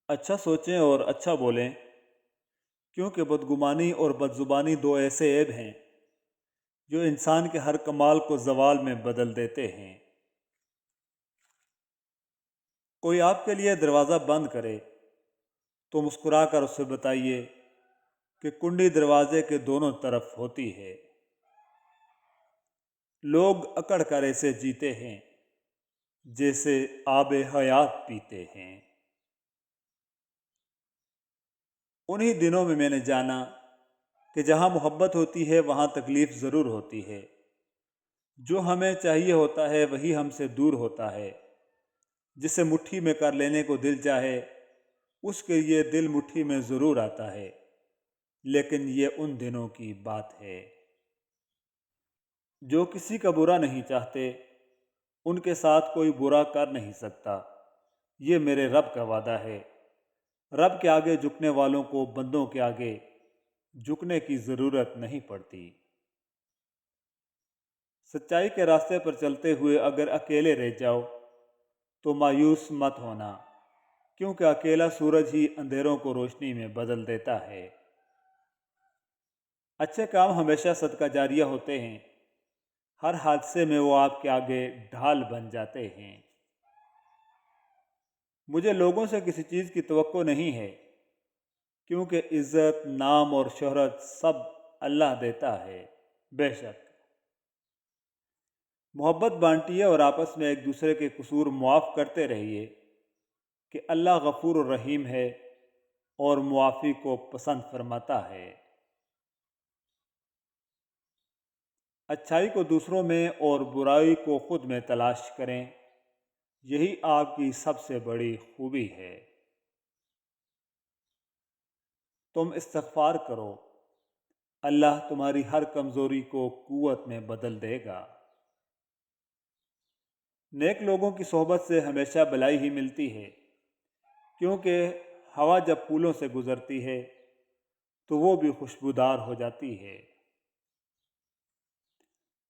اچھا سوچیں اور اچھا بولیں، کیونکہ بدگمانی اور بدزبانی دو ایسے عیب ہیں جو انسان کے ہر کمال کو زوال میں بدل دیتے ہیں۔ کوئی آپ کے لیے دروازہ بند کرے تو مسکرا کر اسے بتائیے کہ کنڈی دروازے کے دونوں طرف ہوتی ہے۔ لوگ اکڑ کر ایسے جیتے ہیں جیسے آب حیات پیتے ہیں۔ انہی دنوں میں نے جانا کہ جہاں محبت ہوتی ہے وہاں تکلیف ضرور ہوتی ہے۔ جو ہمیں چاہیے ہوتا ہے وہی ہم سے دور ہوتا ہے۔ جسے مٹھی میں کر لینے کو دل چاہے اس کے لیے دل مٹھی میں ضرور آتا ہے، لیکن یہ ان دنوں کی بات ہے۔ جو کسی کا برا نہیں چاہتے ان کے ساتھ کوئی برا کر نہیں سکتا، یہ میرے رب کا وعدہ ہے۔ رب کے آگے جھکنے والوں کو بندوں کے آگے جھکنے کی ضرورت نہیں پڑتی۔ سچائی کے راستے پر چلتے ہوئے اگر اکیلے رہ جاؤ تو مایوس مت ہونا، کیونکہ اکیلا سورج ہی اندھیروں کو روشنی میں بدل دیتا ہے۔ اچھے کام ہمیشہ صدقہ جاریہ ہوتے ہیں، ہر حادثے میں وہ آپ کے آگے ڈھال بن جاتے ہیں۔ مجھے لوگوں سے کسی چیز کی توقع نہیں ہے، کیونکہ عزت، نام اور شہرت سب اللہ دیتا ہے۔ بے شک محبت بانٹیے اور آپس میں ایک دوسرے کے قصور معاف کرتے رہیے کہ اللہ غفور الرحیم ہے اور معافی کو پسند فرماتا ہے۔ اچھائی کو دوسروں میں اور برائی کو خود میں تلاش کریں، یہی آپ کی سب سے بڑی خوبی ہے۔ تم استغفار کرو، اللہ تمہاری ہر کمزوری کو قوت میں بدل دے گا۔ نیک لوگوں کی صحبت سے ہمیشہ بھلائی ہی ملتی ہے، کیونکہ ہوا جب پھولوں سے گزرتی ہے تو وہ بھی خوشبودار ہو جاتی ہے۔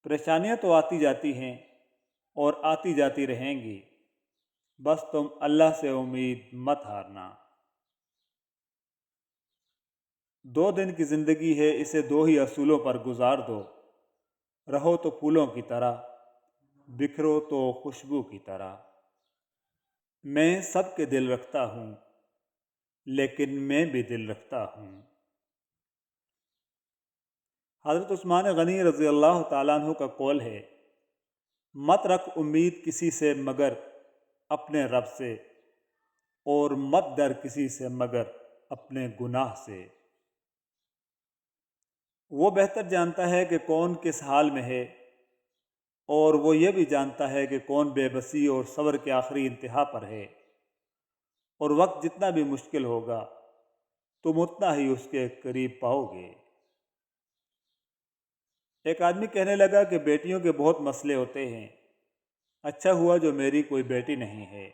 پریشانیاں تو آتی جاتی ہیں اور آتی جاتی رہیں گی، بس تم اللہ سے امید مت ہارنا۔ 2 دن کی زندگی ہے، اسے 2 ہی اصولوں پر گزار دو، رہو تو پھولوں کی طرح، بکھرو تو خوشبو کی طرح۔ میں سب کے دل رکھتا ہوں، لیکن میں بھی دل رکھتا ہوں۔ حضرت عثمان غنی رضی اللہ تعالیٰ عنہ کا قول ہے، مت رکھ امید کسی سے مگر اپنے رب سے، اور مت ڈر کسی سے مگر اپنے گناہ سے۔ وہ بہتر جانتا ہے کہ کون کس حال میں ہے، اور وہ یہ بھی جانتا ہے کہ کون بے بسی اور صبر کے آخری انتہا پر ہے، اور وقت جتنا بھی مشکل ہوگا تم اتنا ہی اس کے قریب پاؤ گے۔ ایک آدمی کہنے لگا کہ بیٹیوں کے بہت مسئلے ہوتے ہیں، اچھا ہوا جو میری کوئی بیٹی نہیں ہے۔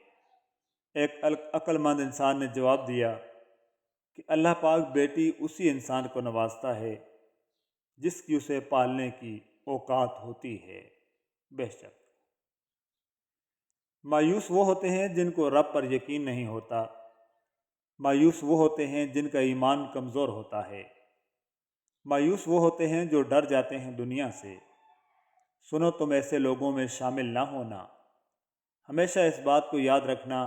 ایک عقل مند انسان نے جواب دیا کہ اللہ پاک بیٹی اسی انسان کو نوازتا ہے جس کی اسے پالنے کی اوقات ہوتی ہے۔ بے شک مایوس وہ ہوتے ہیں جن کو رب پر یقین نہیں ہوتا، مایوس وہ ہوتے ہیں جن کا ایمان کمزور ہوتا ہے، مایوس وہ ہوتے ہیں جو ڈر جاتے ہیں دنیا سے۔ سنو تم ایسے لوگوں میں شامل نہ ہونا، ہمیشہ اس بات کو یاد رکھنا،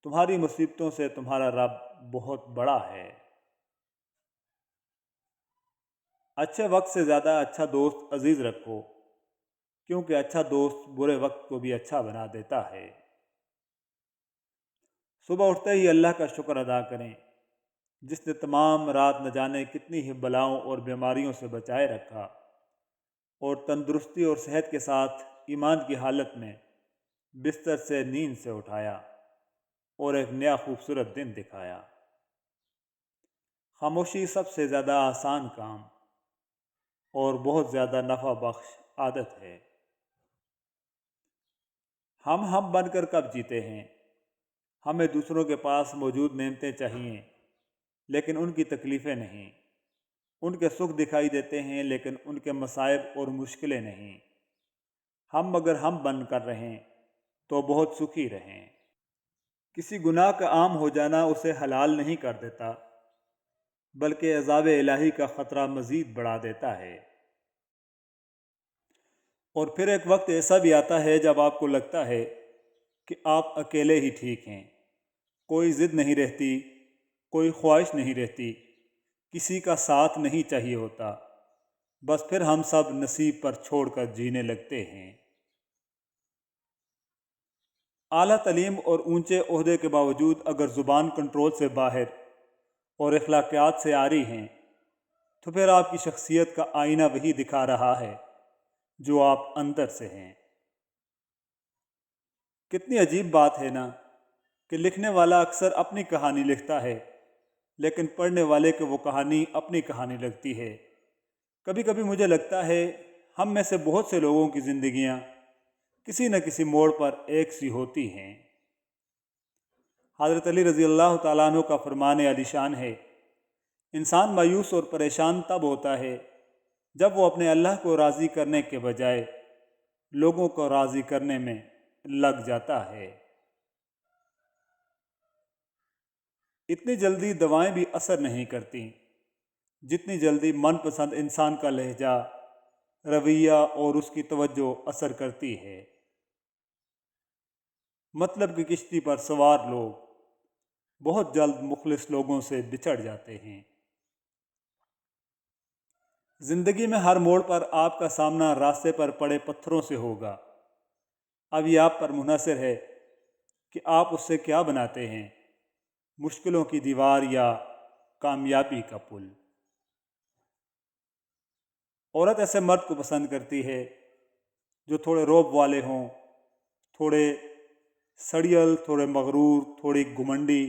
تمہاری مصیبتوں سے تمہارا رب بہت بڑا ہے۔ اچھے وقت سے زیادہ اچھا دوست عزیز رکھو، کیونکہ اچھا دوست برے وقت کو بھی اچھا بنا دیتا ہے۔ صبح اٹھتے ہی اللہ کا شکر ادا کریں، جس نے تمام رات نہ جانے کتنی ہی بلاؤں اور بیماریوں سے بچائے رکھا، اور تندرستی اور صحت کے ساتھ ایمان کی حالت میں بستر سے نیند سے اٹھایا اور ایک نیا خوبصورت دن دکھایا۔ خاموشی سب سے زیادہ آسان کام اور بہت زیادہ نفع بخش عادت ہے۔ ہم بن کر کب جیتے ہیں؟ ہمیں دوسروں کے پاس موجود نعمتیں چاہیے لیکن ان کی تکلیفیں نہیں، ان کے سکھ دکھائی دیتے ہیں لیکن ان کے مصائب اور مشکلیں نہیں۔ ہم اگر ہم بن کر رہیں تو بہت سکھی رہیں۔ کسی گناہ کا عام ہو جانا اسے حلال نہیں کر دیتا، بلکہ عذاب الہی کا خطرہ مزید بڑھا دیتا ہے۔ اور پھر ایک وقت ایسا بھی آتا ہے جب آپ کو لگتا ہے کہ آپ اکیلے ہی ٹھیک ہیں، کوئی ضد نہیں رہتی، کوئی خواہش نہیں رہتی، کسی کا ساتھ نہیں چاہیے ہوتا، بس پھر ہم سب نصیب پر چھوڑ کر جینے لگتے ہیں۔ اعلیٰ تعلیم اور اونچے عہدے کے باوجود اگر زبان کنٹرول سے باہر اور اخلاقیات سے عاری ہیں تو پھر آپ کی شخصیت کا آئینہ وہی دکھا رہا ہے جو آپ اندر سے ہیں۔ کتنی عجیب بات ہے نا کہ لکھنے والا اکثر اپنی کہانی لکھتا ہے، لیکن پڑھنے والے کو وہ کہانی اپنی کہانی لگتی ہے۔ کبھی کبھی مجھے لگتا ہے ہم میں سے بہت سے لوگوں کی زندگیاں کسی نہ کسی موڑ پر ایک سی ہوتی ہیں۔ حضرت علی رضی اللہ تعالیٰ عنہ کا فرمان عالی شان ہے، انسان مایوس اور پریشان تب ہوتا ہے جب وہ اپنے اللہ کو راضی کرنے کے بجائے لوگوں کو راضی کرنے میں لگ جاتا ہے۔ اتنی جلدی دوائیں بھی اثر نہیں کرتی جتنی جلدی من پسند انسان کا لہجہ، رویہ اور اس کی توجہ اثر کرتی ہے۔ مطلب کی کشتی پر سوار لوگ بہت جلد مخلص لوگوں سے بچھڑ جاتے ہیں۔ زندگی میں ہر موڑ پر آپ کا سامنا راستے پر پڑے پتھروں سے ہوگا۔ اب یہ آپ پر منحصر ہے کہ آپ اس سے کیا بناتے ہیں، مشکلوں کی دیوار یا کامیابی کا پل۔ عورت ایسے مرد کو پسند کرتی ہے جو تھوڑے روب والے ہوں، تھوڑے سڑیل، تھوڑے مغرور، تھوڑی گھمنڈی۔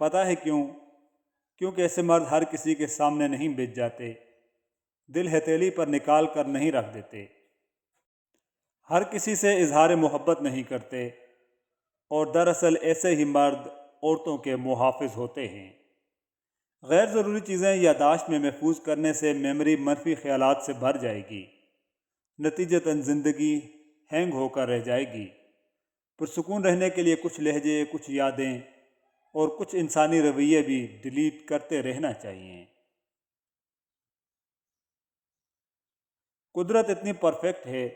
پتہ ہے کیوں؟ کیونکہ ایسے مرد ہر کسی کے سامنے نہیں بچ جاتے، دل ہتھیلی پر نکال کر نہیں رکھ دیتے، ہر کسی سے اظہار محبت نہیں کرتے، اور دراصل ایسے ہی مرد عورتوں کے محافظ ہوتے ہیں۔ غیر ضروری چیزیں یادداشت میں محفوظ کرنے سے میموری منفی خیالات سے بھر جائے گی، نتیجتاً زندگی ہینگ ہو کر رہ جائے گی۔ پرسکون رہنے کے لیے کچھ لہجے، کچھ یادیں اور کچھ انسانی رویے بھی ڈیلیٹ کرتے رہنا چاہیے۔ قدرت اتنی پرفیکٹ ہے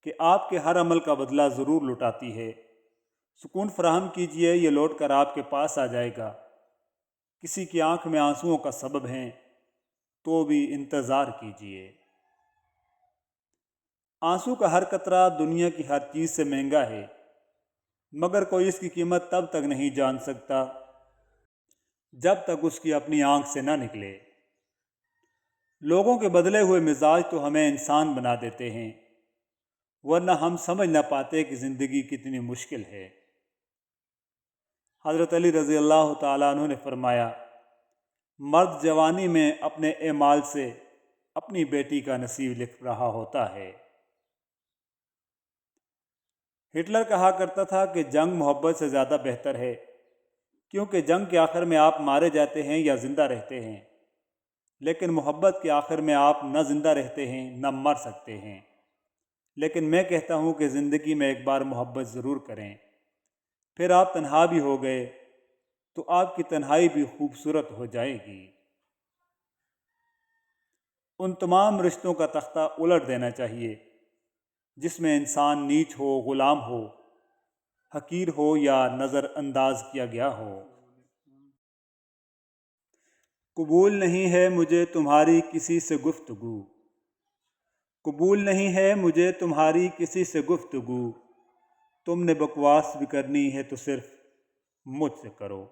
کہ آپ کے ہر عمل کا بدلہ ضرور لوٹاتی ہے۔ سکون فراہم کیجیے، یہ لوٹ کر آپ کے پاس آ جائے گا۔ کسی کی آنکھ میں آنسوؤں کا سبب ہیں تو بھی انتظار کیجیے۔ آنسو کا ہر قطرہ دنیا کی ہر چیز سے مہنگا ہے، مگر کوئی اس کی قیمت تب تک نہیں جان سکتا جب تک اس کی اپنی آنکھ سے نہ نکلے۔ لوگوں کے بدلے ہوئے مزاج تو ہمیں انسان بنا دیتے ہیں، ورنہ ہم سمجھ نہ پاتے کہ زندگی کتنی مشکل ہے۔ حضرت علی رضی اللہ تعالیٰ عنہ نے فرمایا، مرد جوانی میں اپنے اعمال سے اپنی بیٹی کا نصیب لکھ رہا ہوتا ہے۔ ہٹلر کہا کرتا تھا کہ جنگ محبت سے زیادہ بہتر ہے، کیونکہ جنگ کے آخر میں آپ مارے جاتے ہیں یا زندہ رہتے ہیں، لیکن محبت کے آخر میں آپ نہ زندہ رہتے ہیں نہ مر سکتے ہیں۔ لیکن میں کہتا ہوں کہ زندگی میں ایک بار محبت ضرور کریں، پھر آپ تنہا بھی ہو گئے تو آپ کی تنہائی بھی خوبصورت ہو جائے گی۔ ان تمام رشتوں کا تختہ الٹ دینا چاہیے جس میں انسان نیچ ہو، غلام ہو، حقیر ہو یا نظر انداز کیا گیا ہو۔ قبول نہیں ہے مجھے تمہاری کسی سے گفتگو، قبول نہیں ہے مجھے تمہاری کسی سے گفتگو، تم نے بکواس بھی کرنی ہے تو صرف مجھ سے کرو۔